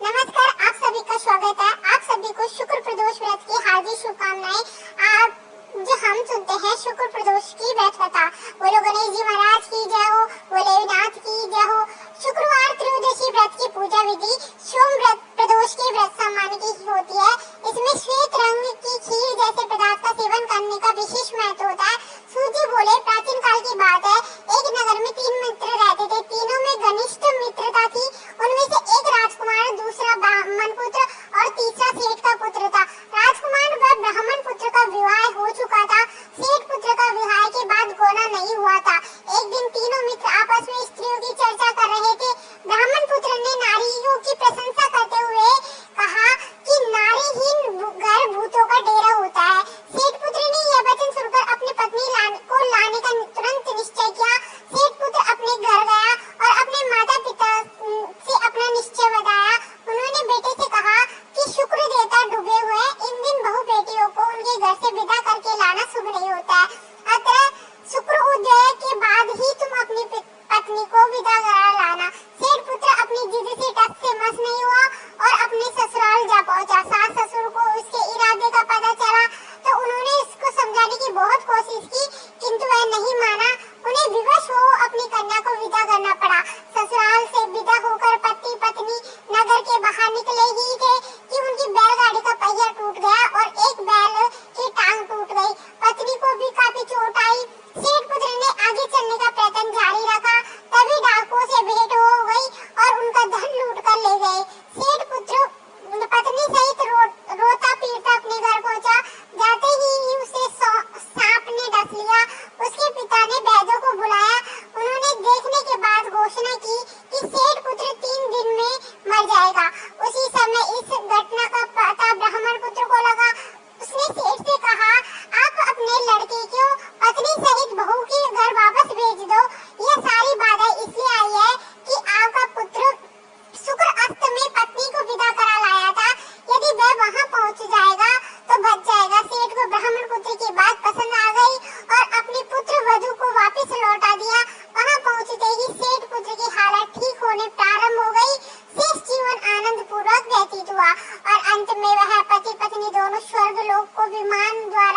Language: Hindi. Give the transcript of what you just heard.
नमस्कार, आप सभी का स्वागत है। आप सभी को शुक्र प्रदोष व्रत की हार्दिक शुभकामनाएं। आप जो हम सुनते हैं शुक्र प्रदोष की व्रत कथा, बोलो गणेश जी महाराज की जय हो, बोले नाथ की जय हो। शुक्रवार त्रयोदशी व्रत की पूजा विधि सोम व्रत प्रदोष के व्रत सम्मान की होती है। इसमें श्वेत रंग की खीर जैसे पदार्थ का सेवन करने का विशेष महत्व होता है। सूजी बोले प्राचीन काल की बात है, एक नगर में 3 मित्र रहते थे। तीनों में घनिष्ठ मित्रता थी। उनमें से एक राजकुमार, दूसरा ब्राह्मण पुत्र और तीसरा सेठ का पुत्र था। राजकुमार व ब्राह्मण पुत्र का विवाह हो चुका था। सेठ पुत्र का विवाह के बाद गोना नहीं हुआ था। एक दिन तीनों मित्र आपस में स्त्रियों की चर्चा कर रहे थे। ब्राह्मण पुत्र ने नारियों की प्रशंसा करते हुए कहा कि नारीहीन घर भूतों का डेरा होता है। सेठ पुत्र ने यह वचन सुनकर अपनी पत्नी को लाने का तुरंत निश्चय किया। सेठ पुत्र अपने घर गया और अपने माता पिता से अपना निश्चय बताया। उन्होंने बेटे से कहा कि शुक्र देवता डूबे हुए हैं, इन दिन बहू बेटियों को उनके घर से विदा करके लाना शुभ नहीं होता है। अतः शुक्र उदय के बाद ही तुम अपनी पत्नी को विदा करा लाना। सेठ पुत्र अपनी जिद से टस से मस नहीं हुआ और अपने ससुराल जा पहुंचा। सास ससुर को उसके इरादे का पता चला तो उन्होंने इसको समझाने की बहुत कोशिश की, किंतु वह नहीं माना। उन्हें विवश हो अपनी कन्या को विदा करना पड़ा। ससुराल से विदा होकर पति पत्नी नगर के बाहर निकले ही थे कि उनकी बैलगाड़ी का पहिया टूट गया और एक बैल की टांग टूट गई। पत्नी को भी काफी चोट आई। सेठ पुत्र ने आगे चलने का प्रयत्न जारी रखा, तभी डाकुओं से भेंट हो गई और उनका धन लूट कर ले गए। सेठ पुत्र पत्नी सहित रोता पीटता अपने घर पहुंचा। जाते ही उसे सांप ने डस लिया। उसके पिता ने वैद्यों को बुलाया। उन्होंने देखने के बाद घोषणा की कि सेठ पुत्र 3 दिन में मर जाएगा। उसी समय इस घटना का पता ब्राह्मण पुत्र को लगा। उसने सेठ से कहा, आप अपने लड़के को पत्नी सहित बहू के घर वापस भेज दो। यह सारी बाधा इसलिए आई है कि आपका पुत्र शुक्र अस्त में पत्नी को विदा करा लाया था। यदि वह वहां पहुंच जाएगा तो बच जाएगा। सेठ को ब्राह्मण पुत्र की बात पसंद आ गई और अपने पुत्र वधू को वापस लौटा दिया। वहां पहुंचते ही सेठ पुत्र की हालत ठीक होने प्रारंभ हो गई। शेष जीवन आनंद पूर्वक व्यतीत हुआ और अंत में वह पति पत्नी दोनों स्वर्ग लोक को विमान द्वारा